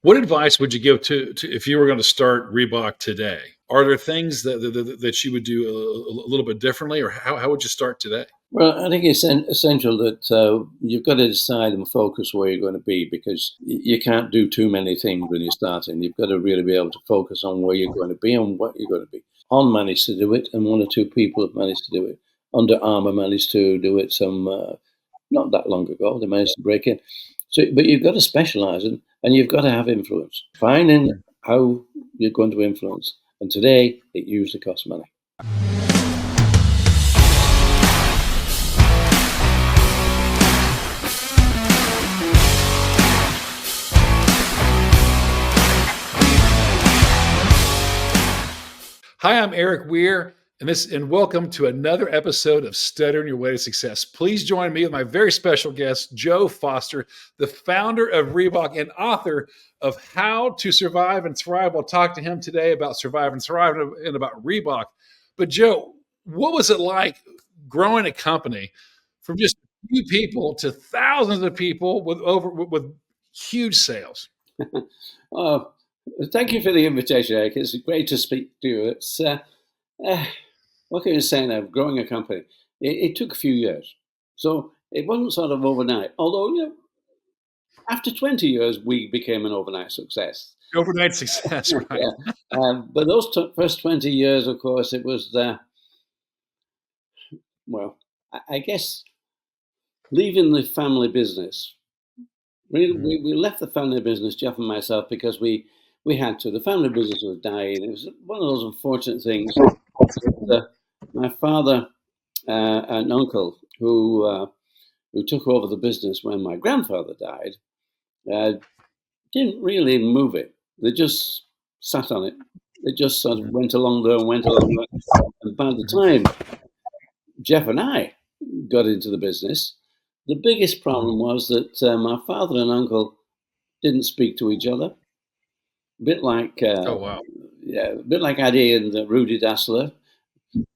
What advice would you give to if you were going to start Reebok today? Are there things that you would do a little bit differently, or how would you start today? Well, I think it's essential that you've got to decide and focus where you're going to be because you can't do too many things when you're starting. You've got to really be able to focus on where you're going to be and what you're going to be. On managed to do it, and one or two people have managed to do it. Under Armour managed to do it some not that long ago. They managed to break in. So, but you've got to specialise and you've got to have influence. Finding how you're going to influence. And today, it usually costs money. Hi, I'm Erik Weir, and welcome to another episode of Stuttering Your Way to Success. Please join me with my very special guest, Joe Foster, the founder of Reebok and author of How to Survive and Thrive. We'll talk to him today about Survive and Thrive and about Reebok. But Joe, what was it like growing a company from just a few people to thousands of people with huge sales? Oh, thank you for the invitation, Eric. It's great to speak to you. It's what can you say now? Growing a company, it took a few years, so it wasn't sort of overnight. Although, after 20 years, we became an overnight success. Overnight success, right? Yeah, but those first 20 years, of course, it was well, I guess leaving the family business. We left the family business, Jeff and myself, because we had to. The family business was dying. It was one of those unfortunate things. My father and uncle, who took over the business when my grandfather died, didn't really move it. They just sat on it. They just sort of went along there and went along there. And by the time Jeff and I got into the business, the biggest problem was that my father and uncle didn't speak to each other. A bit like Oh, wow. a bit like Addy and Rudy Dassler.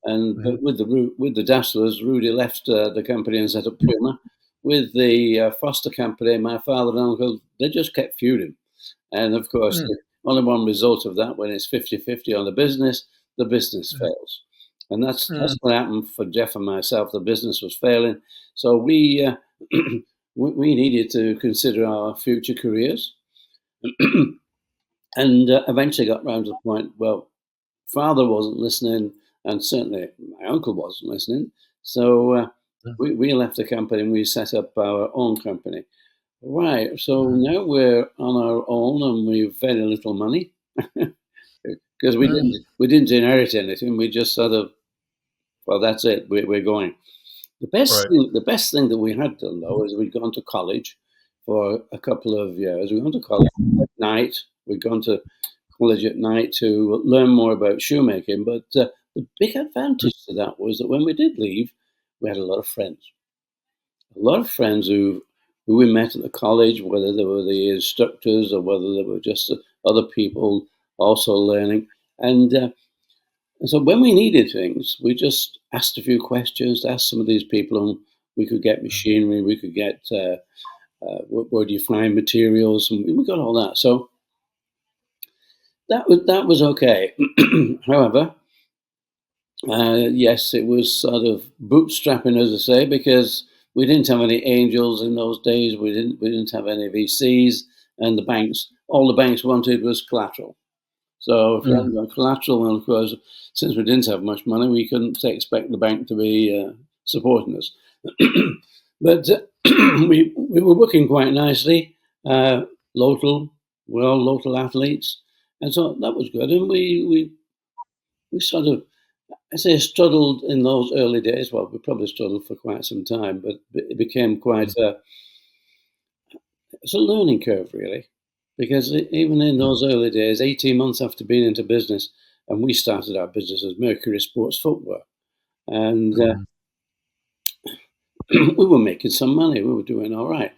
And but with the Dasslers, Rudy left the company and set up Puma. With the Foster company, my father and uncle, they just kept feuding. And of course, the only one result of that, when it's 50-50 on the business fails. And that's what happened for Jeff and myself. The business was failing. So we needed to consider our future careers. And eventually got round to the point, well, father wasn't listening, and certainly my uncle wasn't listening. So we left the company and we set up our own company. Right. So now we're on our own and we've very little money because we didn't inherit anything. We just sort of, well, that's it. We're going. Right. The best thing that we had done though is we'd gone to college for a couple of years. We'd gone to college at night. We'd gone to college at night to learn more about shoemaking. But the big advantage to that was that when we did leave, we had a lot of friends. A lot of friends who we met at the college, whether they were the instructors or whether they were just other people also learning. And so when we needed things, we just asked a few questions, asked some of these people, and we could get machinery, we could get where do you find materials, and we got all that. So that was okay. However, yes, it was sort of bootstrapping, as I say, because we didn't have any angels in those days. We didn't have any VCs, and all the banks wanted was collateral. So if we hadn't got collateral, and of course, since we didn't have much money, we couldn't expect the bank to be supporting us. But we were working quite nicely, local athletes, and so that was good. And we sort of, I say, struggled in those early days. Well, we probably struggled for quite some time, but it became quite it's a learning curve, really, because even in those early days, 18 months after being into business, and we started our business as Mercury Sports Footwear, and we were making some money. We were doing all right,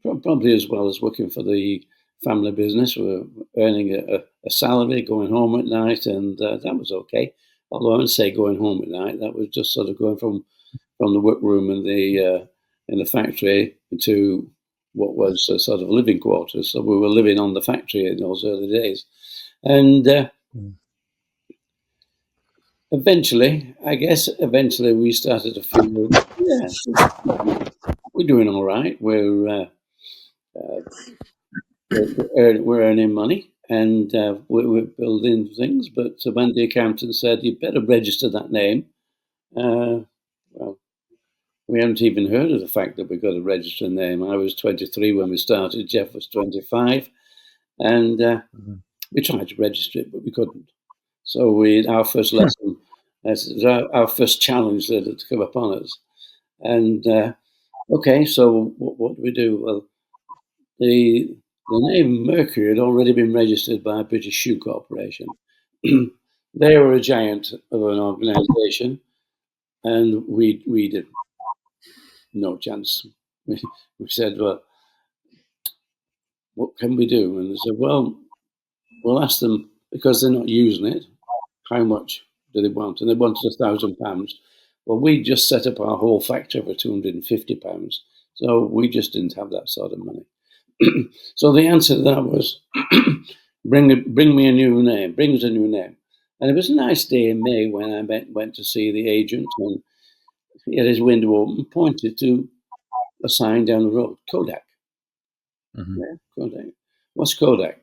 probably as well as working for the family business. We were earning a salary, going home at night, and that was okay. Although I would say going home at night, that was just sort of going from the workroom in the factory to what was a sort of living quarters. So we were living on the factory in those early days. And eventually we started to feel, yeah, we're doing all right. We're earning money, and we're building things. But when the accountant said, "You better register that name," well, we hadn't even heard of the fact that we got to register a name. I was 23 when we started. Jeff was 25, and we tried to register it, but we couldn't. So our first lesson, our first challenge that had come upon us. And okay, so what do we do? Well, the name Mercury had already been registered by British Shoe Corporation. They were a giant of an organisation, and we did no chance. We said, well, what can we do? And they said, well, we'll ask them, because they're not using it, how much do they want? And they wanted £1,000. Well, we just set up our whole factory for £250. So we just didn't have that sort of money. So the answer to that was, bring me a new name, bring us a new name. And it was a nice day in May when I went to see the agent, and he had his window open, pointed to a sign down the road, Kodak. Yeah, Kodak. What's Kodak?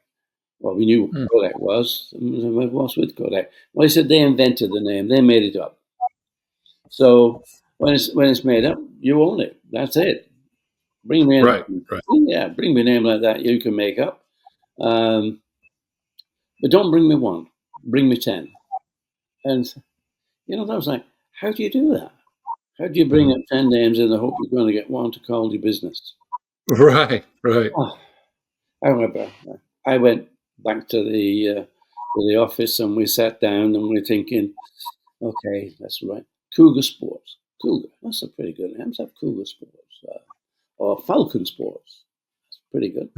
Well, we knew what Kodak was. What's with Kodak? Well, he said they invented the name. They made it up. So when it's made up, you own it. That's it. Bring me right. bring me a name like that you can make up. But don't bring me one. Bring me 10. And that was like, how do you do that? How do you bring up 10 names in the hope you're going to get one to call your business? Right. Oh, I remember I went back to the office, and we sat down, and we're thinking, okay, that's right. Cougar Sports. Cougar. That's a pretty good name. Let's have Cougar Sports. Or Falcon Sports. That's pretty good.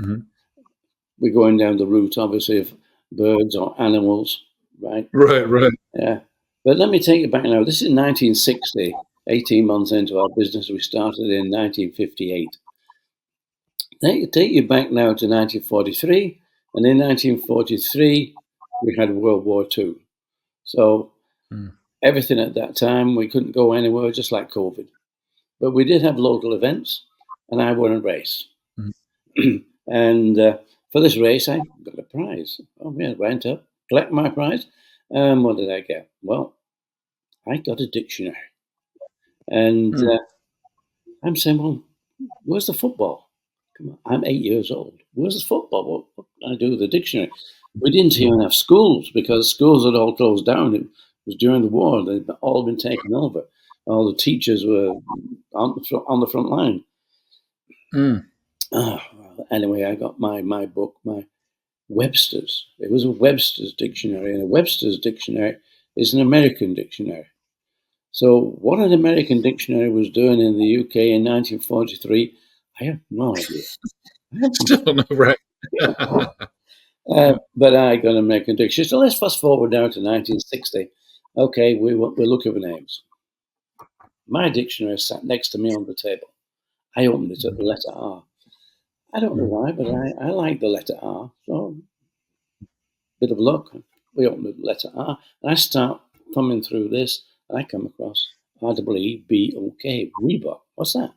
We're going down the route, obviously, of birds or animals, right? Right. Yeah. But let me take you back now. This is 1960, 18 months into our business. We started in 1958. Take you back now to 1943. And in 1943, we had World War II. So everything at that time, we couldn't go anywhere, just like COVID. But we did have local events, and I won a race. And for this race, I got a prize. Oh, yeah, went up, collect my prize. What did I get? Well, I got a dictionary. And I'm saying, well, where's the football? Come on, I'm 8 years old. Where's the football? What can I do with the dictionary? We didn't even have schools, because schools had all closed down. It was during the war. They'd all been taken over. All the teachers were on the front line. Anyway, I got my book, my Webster's. It was a Webster's dictionary, and a Webster's dictionary is an American dictionary. So what an American dictionary was doing in the UK in 1943, I have no idea. Still no, right. But I got an American dictionary. So let's fast forward now to 1960. Okay, we're looking for names. My dictionary sat next to me on the table. I opened it at the letter R. I don't know why, but I like the letter R. So, bit of luck. We open the letter R, and I start thumbing through this, and I come across REEBOK, Reebok. What's that?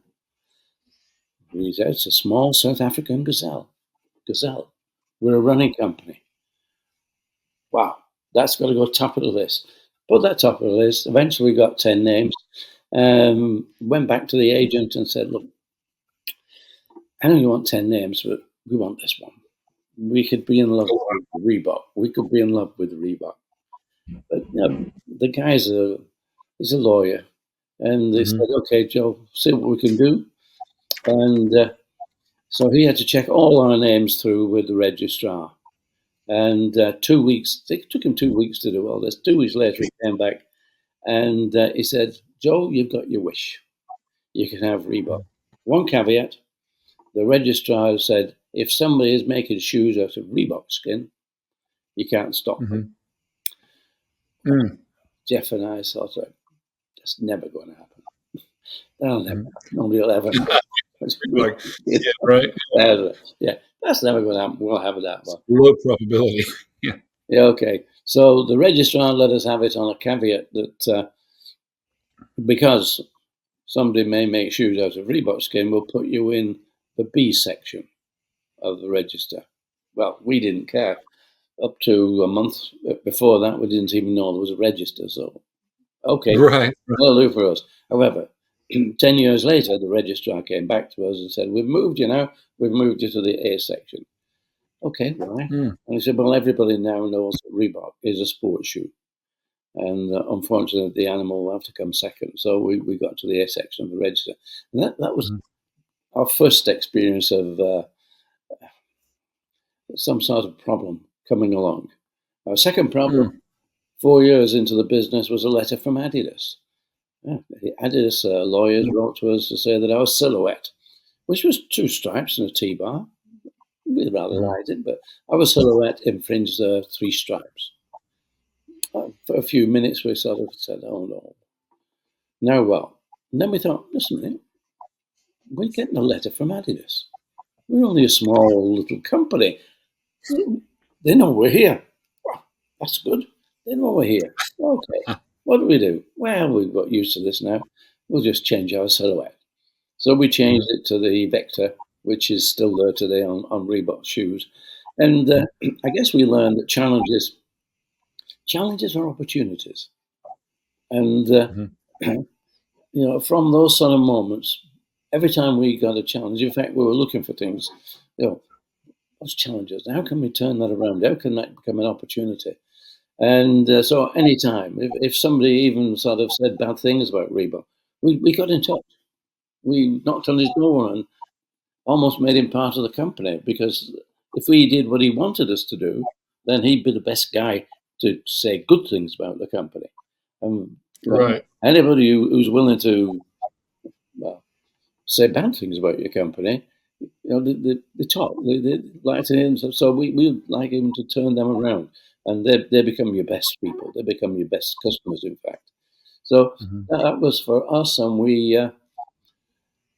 It's a small South African gazelle. We're a running company. Wow, that's got to go top of the list. Put that top of the list. Eventually, we got 10 names. Went back to the agent and said, look, I know you want 10 names, but we want this one. We could be in love with Reebok. We could be in love with Reebok. But the guy's he's a lawyer. And they said, okay, Joe, see what we can do. And so he had to check all our names through with the registrar. And 2 weeks, it took him 2 weeks to do all this. 2 weeks later, he came back, and he said, Joe, you've got your wish. You can have Reebok. One caveat, the registrar said, if somebody is making shoes out of Reebok skin, you can't stop them. Jeff and I thought, that's never going to happen. That'll never happen. Nobody will ever. Like, yeah, right. Yeah, that's never going to happen. We'll have that one. Low probability. Yeah. Yeah, okay. So the registrar let us have it on a caveat that because somebody may make shoes out of Reebok skin, we'll put you in the B section of the register. Well, we didn't care. Up to a month before that, we didn't even know there was a register. So, okay, Right. that'll do for us. However, 10 years later, the registrar came back to us and said, "We've moved you now. We've moved you to the A section." Okay, why? Mm. And he said, "Well, everybody now knows that Reebok is a sports shoe. And unfortunately, the animal will have to come second." So we got to the A section of the register. And that was Mhm. our first experience of some sort of problem coming along. Our second problem, Mm. 4 years into the business, was a letter from Adidas. Yeah, the Adidas lawyers Mm. wrote to us to say that our silhouette, which was 2 stripes and a T-bar, we rather Mhm. liked it, but our silhouette infringed the 3 stripes. For a few minutes, we sort of said, "Oh no, now well." And then we thought, listen a minute, we're getting a letter from Adidas. We're only a small little company. They know we're here. Well, that's good. They know we're here. Okay. What do we do? Well, we've got used to this now. We'll just change our silhouette. So we changed Mhm. it to the Vector, which is still there today on Reebok shoes. And I guess we learned that challenges are opportunities. And Mhm. from those sort of moments, every time we got a challenge, in fact, we were looking for things. What's challenges? How can we turn that around? How can that become an opportunity? And so, anytime, if somebody even sort of said bad things about Reebok, we got in touch. We knocked on his door and almost made him part of the company because if we did what he wanted us to do, then he'd be the best guy to say good things about the company. And Right. anybody who's willing to well, say bad things about your company, they talk, they like to him. So we like him to turn them around, and they become your best people. They become your best customers, in fact. So Mhm. that was for us, and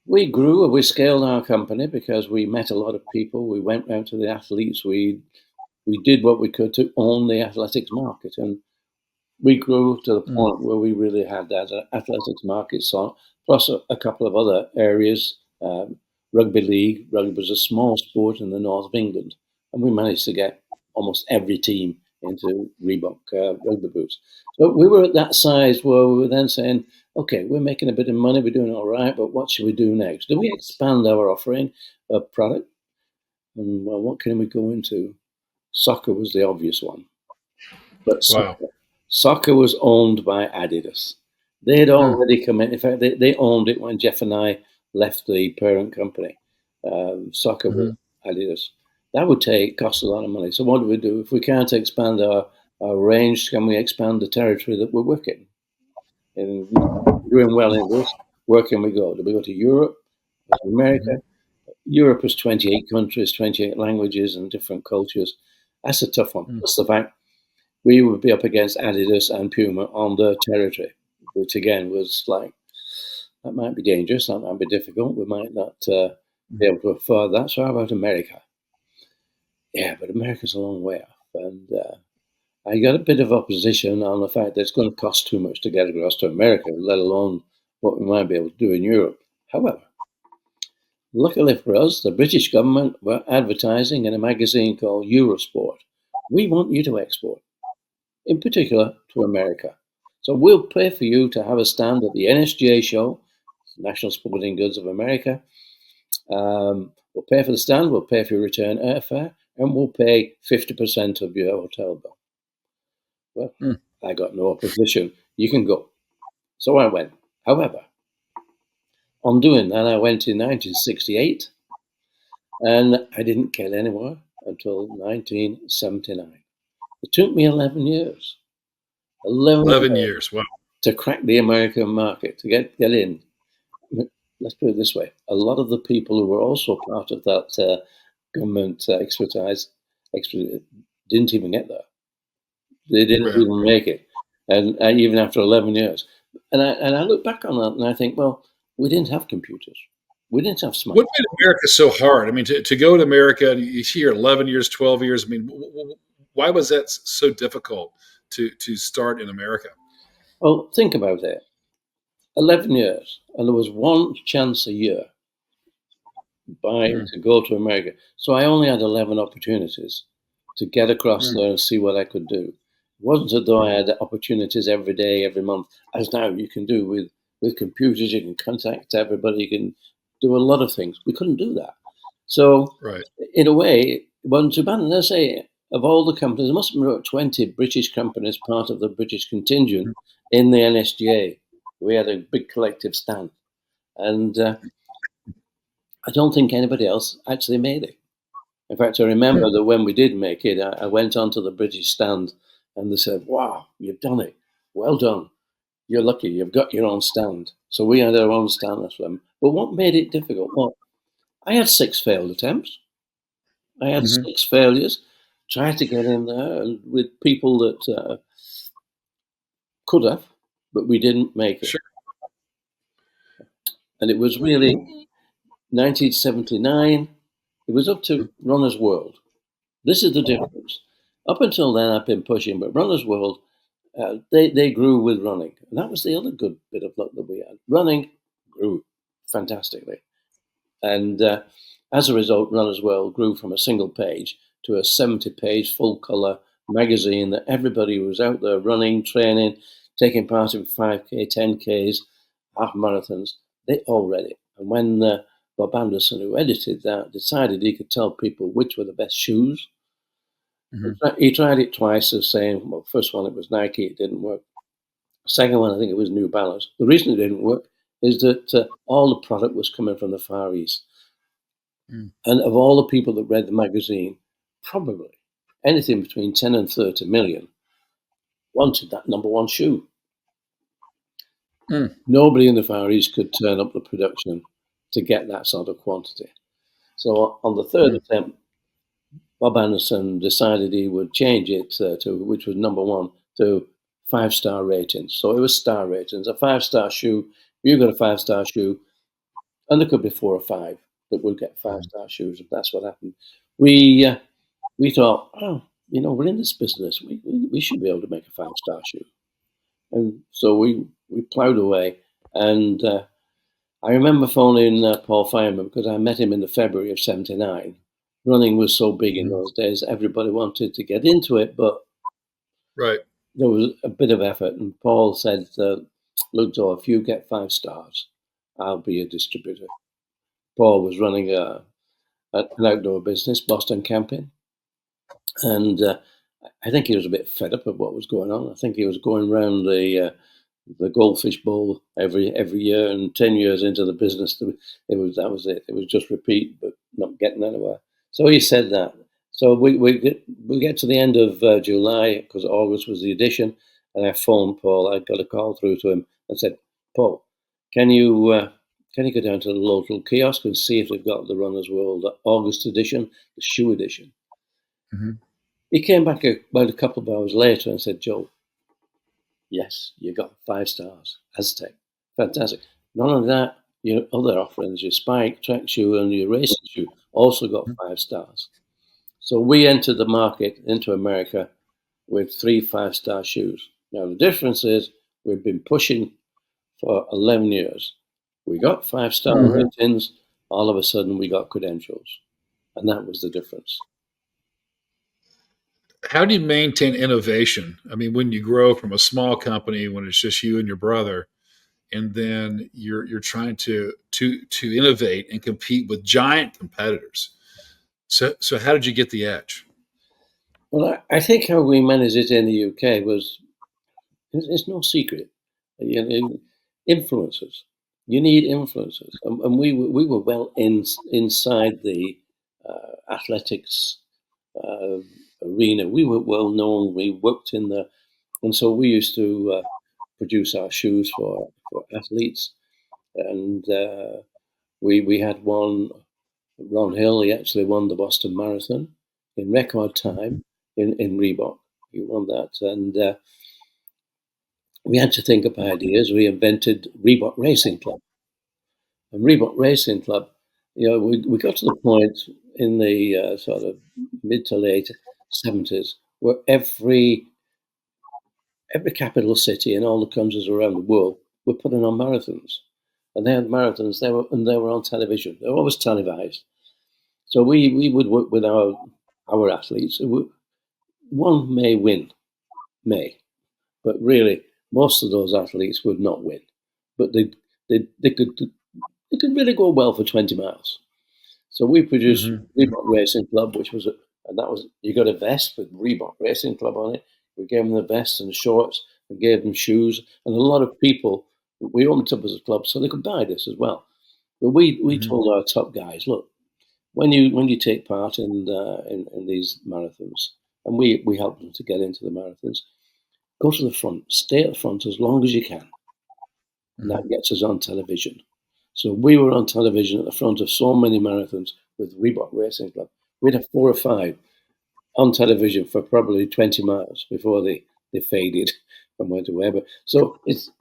we grew. We scaled our company because we met a lot of people. We went out to the athletes. We did what we could to own the athletics market, and we grew to the Mm. point where we really had that athletics market sort, plus a couple of other areas. Rugby league. Rugby was a small sport in the north of England, and we managed to get almost every team into Reebok rugby boots. So we were at that size where we were then saying, "Okay, we're making a bit of money, we're doing all right, but what should we do next? Do we expand our offering of product? And well, what can we go into?" Soccer was the obvious one. But Wow. soccer was owned by Adidas. They had Mm. already come in. In fact, they owned it when Jeff and I left the parent company. Soccer was Mhm. Adidas. That would cost a lot of money. So what do we do? If we can't expand our range, can we expand the territory that we're working? And doing well in this, where can we go? Do we go to Europe? To Mhm. America? Europe is 28 countries, 28 languages and different cultures. That's a tough one. Mm. Plus the fact we would be up against Adidas and Puma on their territory, which again was like, that might be dangerous, that might be difficult, we might not be Mhm. able to afford that. So, how about America? Yeah, but America's a long way off. And I got a bit of opposition on the fact that it's going to cost too much to get across to America, let alone what we might be able to do in Europe. However, luckily for us, the British government were advertising in a magazine called Eurosport. We want you to export, in particular to America. So we'll pay for you to have a stand at the NSGA show, National Sporting Goods of America. We'll pay for the stand, we'll pay for your return airfare, and we'll pay 50% of your hotel bill. Well, Mm. I got no opposition. You can go. So I went. However, on doing that, I went in 1968, and I didn't get anywhere until 1979. It took me 11 years. 11 11 years years. Wow. to crack the American market, to get in. Let's put it this way: a lot of the people who were also part of that government expertise didn't even get there. They didn't Yeah. even make it, and even after 11 years. And I look back on that and I think, well, we didn't have computers. We didn't have smartphones. What made America so hard? I mean, to go to America, you hear 11 years, 12 years. I mean, why was that so difficult to start in America? Well, think about it. 11 years, and there was one chance a year Mm, to go to America. So I only had 11 opportunities to get across mm, there and see what I could do. It wasn't as though I had opportunities every day, every month, as now you can do with computers. You can contact everybody. You can do a lot of things. We couldn't do that. So, right. in a way, it wasn't too bad. And let's say, of all the companies, there must have been about 20 British companies part of the British contingent in the NSGA. We had a big collective stand. And I don't think anybody else actually made it. In fact, I Mm, remember that when we did make it, I went onto the British stand and they said, "Wow, you've done it. Well done. You're lucky. You've got your own stand." So we had our own stand as well. But what made it difficult? Well, I had 6 failed attempts. I had mhm. 6 failures. Tried to get in there and with people that could have, but we didn't make it. Sure. And it was really 1979. It was up to Runner's World. This is the difference. Up until then, I've been pushing, but Runner's World, they grew with running. And that was the other good bit of luck that we had. Running grew fantastically. And as a result, Runner's World grew from a single page to a 70-page full color magazine that everybody who was out there running, training, taking part in 5K, 10Ks, half marathons, they all read it. And when Bob Anderson, who edited that, decided he could tell people which were the best shoes, Mhm. he tried it twice of saying, well, first one, it was Nike, it didn't work. Second one, I think it was New Balance. The reason it didn't work is that all the product was coming from the Far East. Mm, And of all the people that read the magazine, probably anything between 10 and 30 million wanted that number one shoe. mm, Nobody in the Far East could turn up the production to get that sort of quantity. So on the third mm, attempt, Bob Anderson decided he would change it to, which was number one, to 5-star ratings. So it was star ratings. A 5-star shoe, you got a 5-star shoe, and there could be 4 or 5 that would get mm. 5-star shoes if that's what happened. We we thought, oh, we're in this business. We should be able to make a 5-star shoe. And so we plowed away. And I remember phoning Paul Fireman because I met him in the February of '79. Running was so big in Mhm. those days, everybody wanted to get into it, but Right. there was a bit of effort. And Paul said, look, Joe, if you get 5 stars, I'll be a distributor. Paul was running an outdoor business, Boston Camping. And I think he was a bit fed up of what was going on. I think he was going around the Goldfish Bowl every year, and 10 years into the business, that was it. It was just repeat, but not getting anywhere. So he said that. So we get to the end of July because August was the edition, and I phoned Paul. I got a call through to him and said, Paul, can you can you go down to the local kiosk and see if they've got the Runners World August edition, the shoe edition? Mhm. He came back about a couple of hours later and said, Joe, yes, you got 5 stars. Aztec. Fantastic. None of that, your other offerings, your Spike track shoe and your racing shoe, also got Mhm. 5 stars. So we entered the market into America with 3 5-star shoes. Now, the difference is we've been pushing for 11 years. We got 5-star Mhm. ratings. All of a sudden, we got credentials. And that was the difference. How do you maintain innovation? I mean, when you grow from a small company, when it's just you and your brother, and then you're trying to innovate and compete with giant competitors. So how did you get the edge? Well, I think how we managed it in the UK was it's no secret. You know, influencers. You need influencers, and we were well inside the athletics uh, arena. We were well known. We worked in the, and so we used to produce our shoes for athletes. And we had one. Ron Hill. He actually won the Boston Marathon in record time in Reebok. He won that, and we had to think up ideas. We invented Reebok Racing Club. And Reebok Racing Club, we got to the point in the sort of mid to late 70s where every capital city in all the countries around the world were putting on marathons. And they had marathons, they were on television. They were always televised. So we would work with our athletes. One may win, but really most of those athletes would not win. But they could really go well for 20 miles. So we produced Reebok Racing Club, and that was, you got a vest with Reebok Racing Club on it. We gave them the vest and shorts and gave them shoes. And a lot of people, we opened up as a club so they could buy this as well. But we told our top guys, look, when you take part in these marathons, and we help them to get into the marathons, go to the front, stay at the front as long as you can. And that gets us on television. So we were on television at the front of so many marathons with Reebok Racing Club. We'd have 4 or 5 on television for probably 20 miles before they faded and went away. But so it's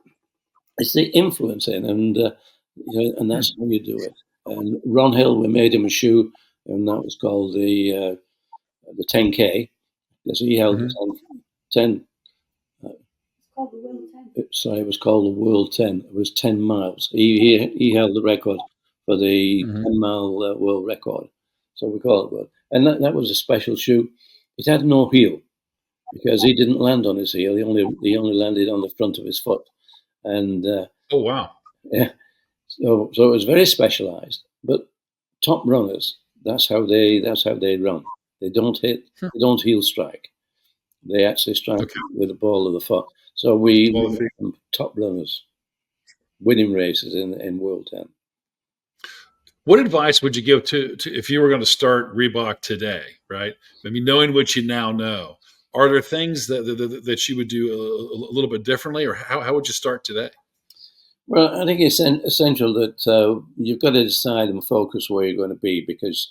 the influencing, and and that's how you do it. And Ron Hill, we made him a shoe, and that was called the 10K. So he held 10. Sorry, it was called the World 10. It was 10 miles. He held the record for the 10-mile world record. So we call it world. And that was a special shoe. It had no heel because he didn't land on his heel. He only landed on the front of his foot. And oh wow, yeah, so it was very specialized. But top runners, that's how they run. They don't hit. They don't heel strike. They actually strike with the ball of the foot. So we become top runners, winning races in World 10. What advice would you give to if you were going to start Reebok today, right? I mean, knowing what you now know, are there things that you would do a little bit differently, or how would you start today? Well, I think it's essential that you've got to decide and focus where you're going to be, because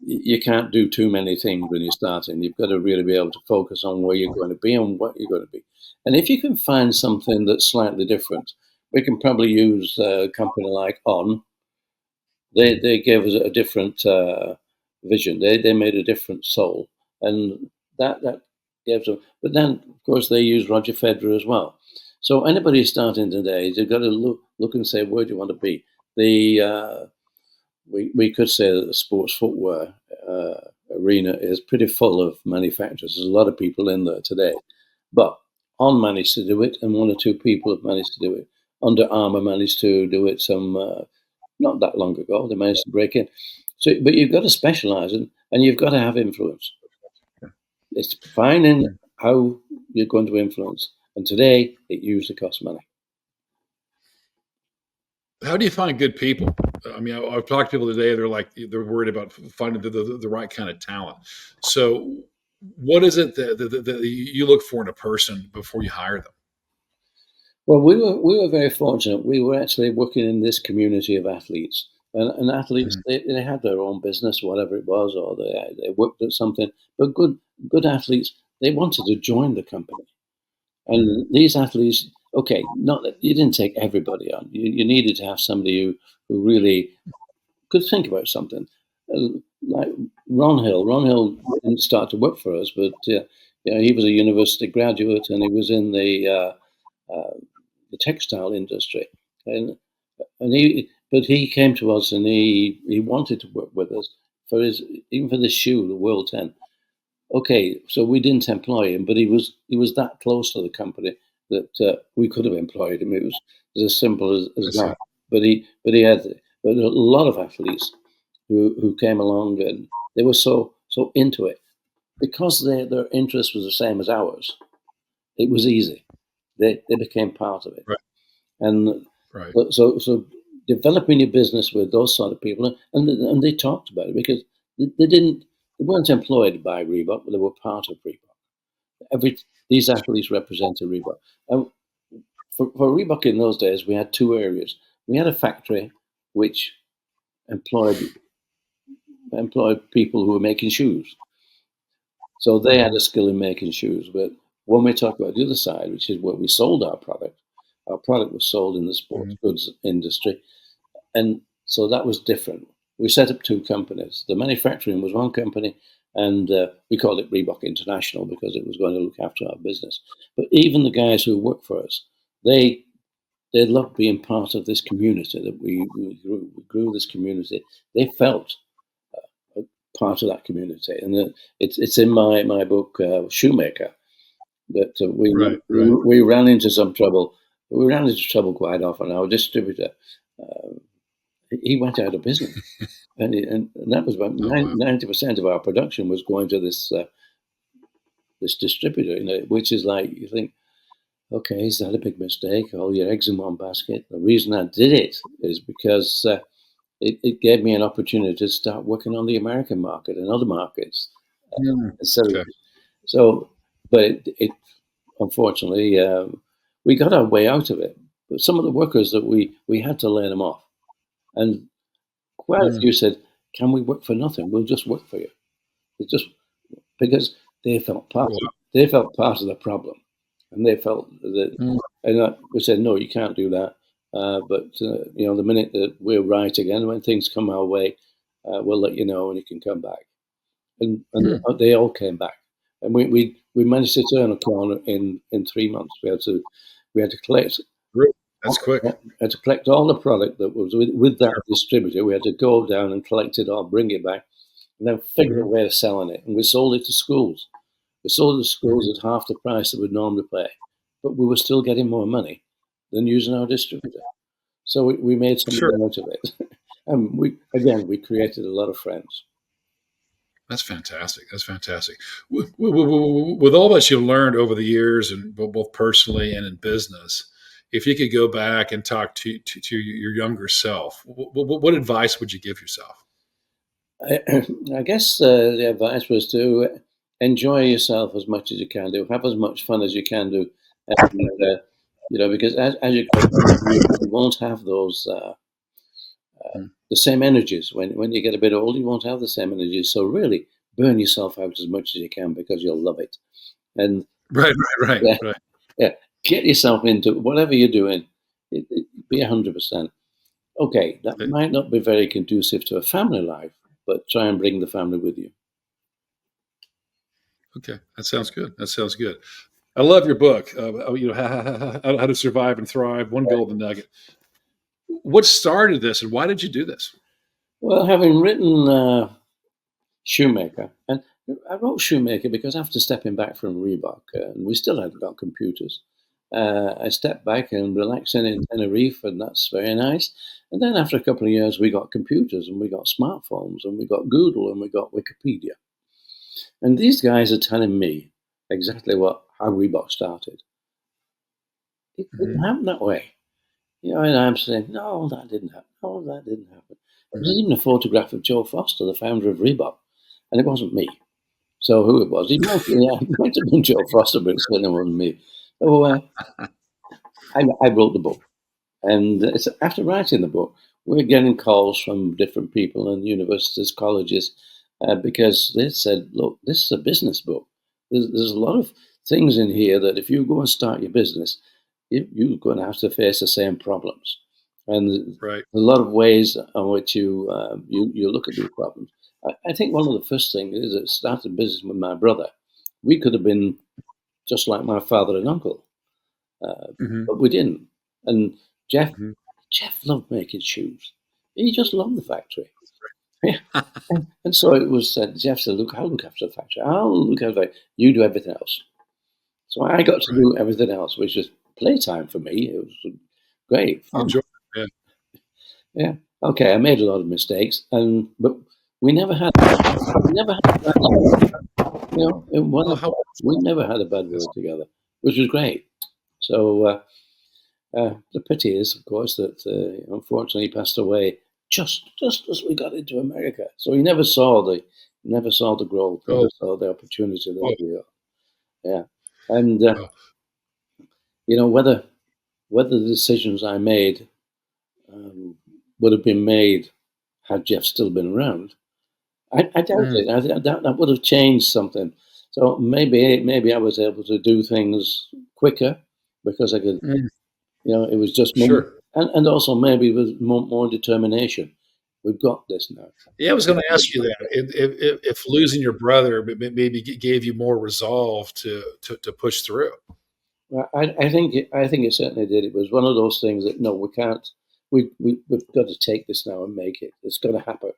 you can't do too many things when you're starting. You've got to really be able to focus on where you're going to be and what you're going to be. And if you can find something that's slightly different, we can probably use a company like On. They gave us a different vision. They made a different soul, and that gave them. But then, of course, they use Roger Federer as well. So anybody starting today, they've got to look and say, where do you want to be? We could say that the sports footwear arena is pretty full of manufacturers. There's a lot of people in there today, but On managed to do it, and 1 or 2 people have managed to do it. Under Armour managed to do it not that long ago. They managed to break in. So, but you've got to specialize and you've got to have influence. It's finding how you're going to influence. And today, it usually costs money. How do you find good people? I mean, I've talked to people today. They're worried about finding the right kind of talent. So, what is it that you look for in a person before you hire them? Well, we were very fortunate. We were actually working in this community of athletes, and athletes they had their own business, whatever it was, or they worked at something. But good athletes, they wanted to join the company, and these athletes, okay, not that you didn't take everybody on. You needed to have somebody who really could think about something. Like Ron Hill. Ron Hill didn't start to work for us, but he was a university graduate, and he was in the textile industry, and he came to us, and he wanted to work with us for even for this shoe, the World 10. Okay, so we didn't employ him, but he was that close to the company that we could have employed him. It was as simple as that. But a lot of athletes who came along, and they were so into it because their interest was the same as ours. It was easy. They became part of it. Right. And right. So developing your business with those sort of people, and they talked about it because they weren't employed by Reebok, but they were part of Reebok. These athletes represented Reebok. And for Reebok in those days, we had 2 areas. We had a factory which employed people who were making shoes. So they had a skill in making shoes. But when we talk about the other side, which is where we sold our product was sold in the sports goods industry. And so that was different. We set up two companies. The manufacturing was one company, and we called it Reebok International because it was going to look after our business. But even the guys who worked for us, they they loved being part of this community that we grew this community. They felt part of that community, and it's in my book Shoemaker that Right. Right. we ran into some trouble. We ran into trouble quite often. Our distributor, uh, he went out of business, and that was about Oh wow. 90% of our production was going to this distributor, which is like you think, okay, is that a big mistake? All your eggs in one basket. The reason I did it is because it gave me an opportunity to start working on the American market and other markets. Mm. So, Okay. so but it unfortunately, we got our way out of it. But some of the workers that we had to lay them off, and quite a Mm. few said, "Can we work for nothing? We'll just work for you." It just because Wow. they felt part of the problem, and they felt that, Mm. and we said, "No, you can't do that." But the minute that we're right again, when things come our way, we'll let you know, and you can come back. And Mm. they all came back, and we managed to turn a corner in 3 months. We had to collect Really? That's quick. had to collect all the product that was with that Sure. distributor. We had to go down and collect it all, bring it back, and then figure a Mhm. way of selling it. And we sold it to schools. We sold it to schools Mhm. at half the price that we'd normally pay, but we were still getting more money than using our distributor. So we made some Sure. money out of it. And we created a lot of friends. That's fantastic. That's fantastic. With all that you've learned over the years, and both personally and in business, if you could go back and talk to your younger self, what advice would you give yourself? I, I guess the advice was to enjoy yourself as much as you can do, have as much fun as you can do, and because as you grow older, you won't have those Mm. the same energies when you get a bit older. You won't have the same energies. So really, burn yourself out as much as you can because you'll love it. And Right, right, yeah, right, yeah, get yourself into whatever you're doing. Be 100%. Okay, that right. might not be very conducive to a family life, but try and bring the family with you. Okay, that sounds good. That sounds good. I love your book. How to survive and thrive. One golden nugget. What started this, and why did you do this? Well, having written Shoemaker, and I wrote Shoemaker because after stepping back from Reebok, and we still hadn't got computers, I stepped back and relaxing in Tenerife, and that's very nice. And then after a couple of years, we got computers, and we got smartphones, and we got Google, and we got Wikipedia. And these guys are telling me exactly how Reebok started. It didn't Hmm. happen that way. And I'm saying, no, that didn't happen. No, that didn't happen. There was Hmm. even a photograph of Joe Foster, the founder of Reebok, and it wasn't me. So who it was? It might have been Joe Foster, but it certainly wasn't me. So I wrote the book, and it's after writing the book, we're getting calls from different people and universities, colleges, because they said, "Look, this is a business book. There's a lot of things in here that if you go and start your business, you're going to have to face the same problems, and there's Right. a lot of ways on which you look at these problems." I think one of the first things is that starting business with my brother, we could have been just like my father and uncle, Hmm. but we didn't. And Jeff Hmm. Jeff loved making shoes. He just loved the factory. Yeah. And so it was said, Jeff said, "Look, I'll look after the factory. I'll look after it. You do everything else." So I got to Right. do everything else, which is playtime for me. It was great You fun. enjoy. Yeah. Yeah. Okay, I made a lot of mistakes, but we never had we never had a bad word. In one Oh, of how we never had a bad that's word together, which was great. So the pity is, of course, that unfortunately he passed away just as we got into America. So he never saw the growth, never oh, saw the opportunity that oh, we got. Yeah, and oh. you know whether the decisions I made um, would have been made had Jeff still been around. I doubt Mm. it. That would have changed something. So maybe I was able to do things quicker because I could. Mm. It was just Sure. and also maybe with more determination. We've got this now. Yeah, I was going to ask you that. If losing your brother maybe gave you more resolve to push through. I think it certainly did. It was one of those things that no, we can't. We've got to take this now and make it. It's got to happen.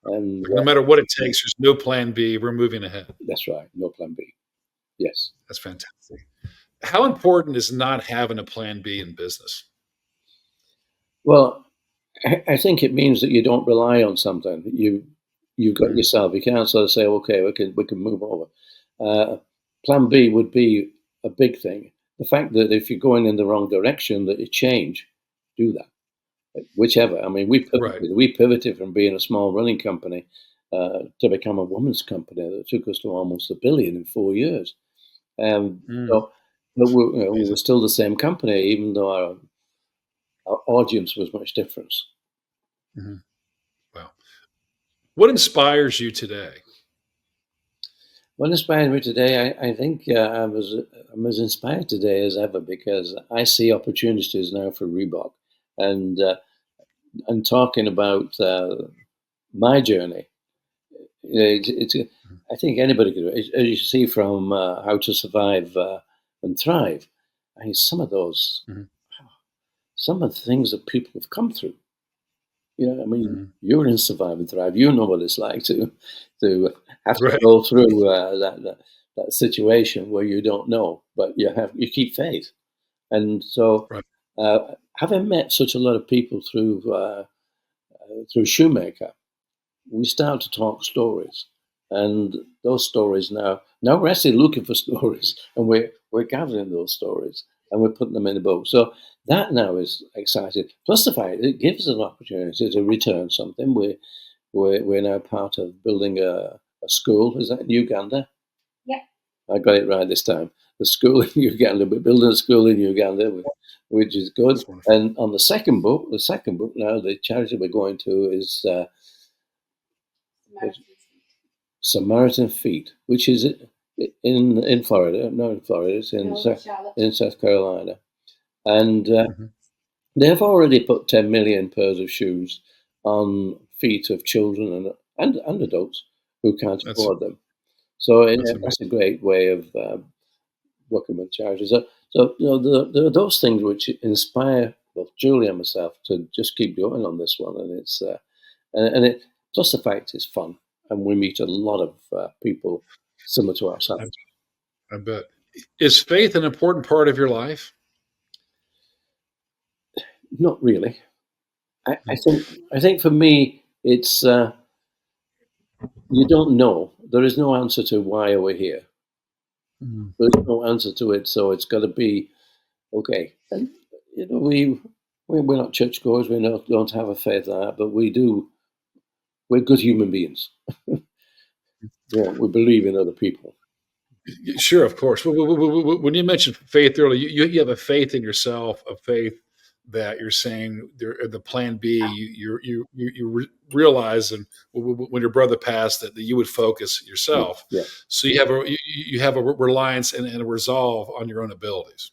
And Like no matter what it takes, there's no plan B. We're moving ahead. that's right. No plan B. Yes. That's fantastic. How important is not having a plan B in business? Well, I think it means that you don't rely on something. You've got Mm, yourself. You can't sort of say, okay, we can move over. Uh, Plan B would be a big thing. The fact that if you're going in the wrong direction, that you change, do that. Whichever. I mean, right. we pivoted from being a small running company to become a women's company that took us to almost $1 billion in 4 years. Mm, So, but we amazing. were still the same company, even though our audience was much different. Mhm. Wow. What inspires you today? What inspired me today, I think I'm as inspired today as ever because I see opportunities now for Reebok, and and talking about my journey. It's Mhm. I think anybody could do it. As you see from How to Survive and Thrive, I mean, Mhm. some of the things that people have come through. I mean, Mhm. you're in Survive and Thrive. You know what it's like to have to Right. go through that situation where you don't know, but you keep faith. And so, Right. having met such a lot of people through Shoemaker, we start to talk stories, and those stories now we're actually looking for stories, and we're gathering those stories and we're putting them in a book. So that now is exciting. Plus the fact it gives us an opportunity to return something. We're now part of building a school. Is that in Uganda? Yeah, I got it right this time. The school in Uganda. We're building a school in Uganda, which is good. That's wonderful. And on the second book now, the charity we're going to is Samaritan Feet, which is in Florida, not in Florida, it's in South Carolina, and Mhm. they've already put 10 million pairs of shoes on feet of children and adults who can't That's afford them. So that's amazing. that's a great way of working with charities. So there are those things which inspire both Julie and myself to just keep going on this one, and it's and it plus the fact it's fun, and we meet a lot of people similar to I, ourselves. I bet. Is faith an important part of your life? Not really. I Mm. think for me, it's you don't know. There is no answer to why are we here. Mm. There's no answer to it, so it's got to be okay. And we're not churchgoers. We don't have a faith like that, but we do. We're good human beings. We believe in other people. Sure, of course. When you mentioned faith earlier, you have a faith in yourself, a faith that you're saying the plan B. You realize, and when your brother passed, that you would focus Yeah, yourself. yeah, So you have a reliance and a resolve on your own abilities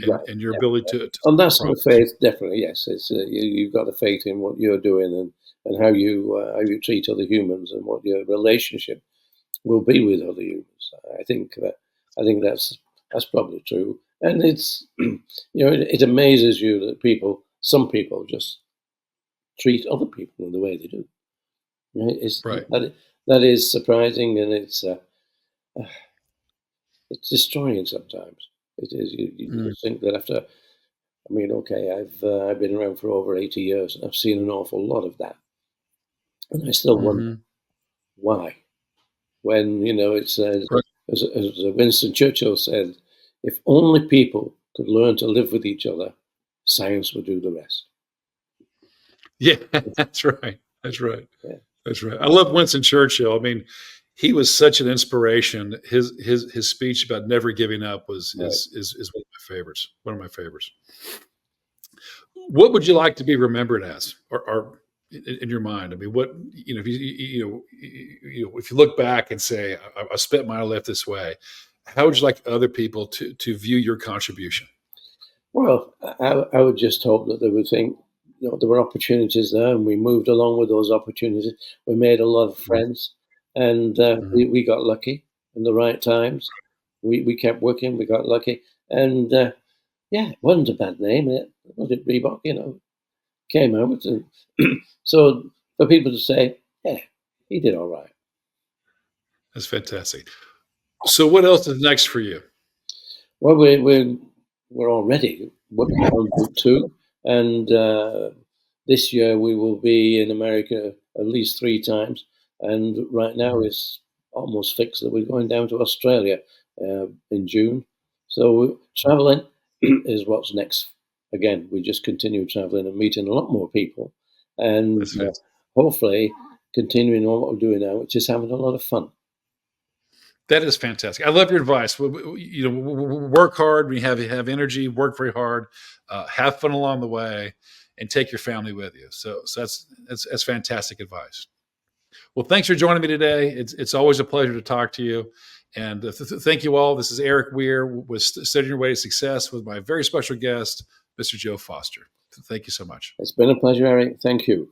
right. and your Yeah. ability to On that solve sort of problems. faith, definitely yes. It's you've got a faith in what you're doing and how you treat other humans and what your relationship will be with other humans. I think that's probably true, and it's it amazes you that some people just treat other people in the way they do. Right? Right. That is surprising, and it's destroying sometimes. It is. You Mm, just think that after. I mean, okay, I've been around for over 80 years, and I've seen an awful lot of that, and I still wonder mhm. why. When it says, Right. as Winston Churchill said, if only people could learn to live with each other, science would do the rest. Yeah, that's right. That's right. Yeah, That's right. I love Winston Churchill. I mean, he was such an inspiration. His speech about never giving up was right. is one of my favorites. One of my favorites. What would you like to be remembered as, or in your mind? I mean, what if if you look back and say, I spent my life this way, how would you like other people to view your contribution? Well, I would just hope that they would think, there were opportunities there, and we moved along with those opportunities. We made a lot of Mhm. friends, and Mhm. we got lucky in the right times. We kept working, we got lucky, and yeah, it wasn't a bad name. It was it Reebok, came out, and so for people to say, yeah, he did all right. That's fantastic. So what else is next for you? Well, we're already working on book two, and this year we will be in America at least three times. And right now Mhm. it's almost fixed that we're going down to Australia in June. So traveling is what's next. Again, we just continue traveling and meeting a lot more people, and That's fantastic. hopefully continuing on what we're doing now, which is having a lot of fun. That is fantastic. I love your advice. Work hard. We have energy. Work very hard. Have fun along the way, and take your family with you. So that's fantastic advice. Well, thanks for joining me today. It's always a pleasure to talk to you. And thank you all. This is Erik Weir with Studying Your Way to Success with my very special guest, Mr. Joe Foster. Thank you so much. It's been a pleasure, Eric. Thank you.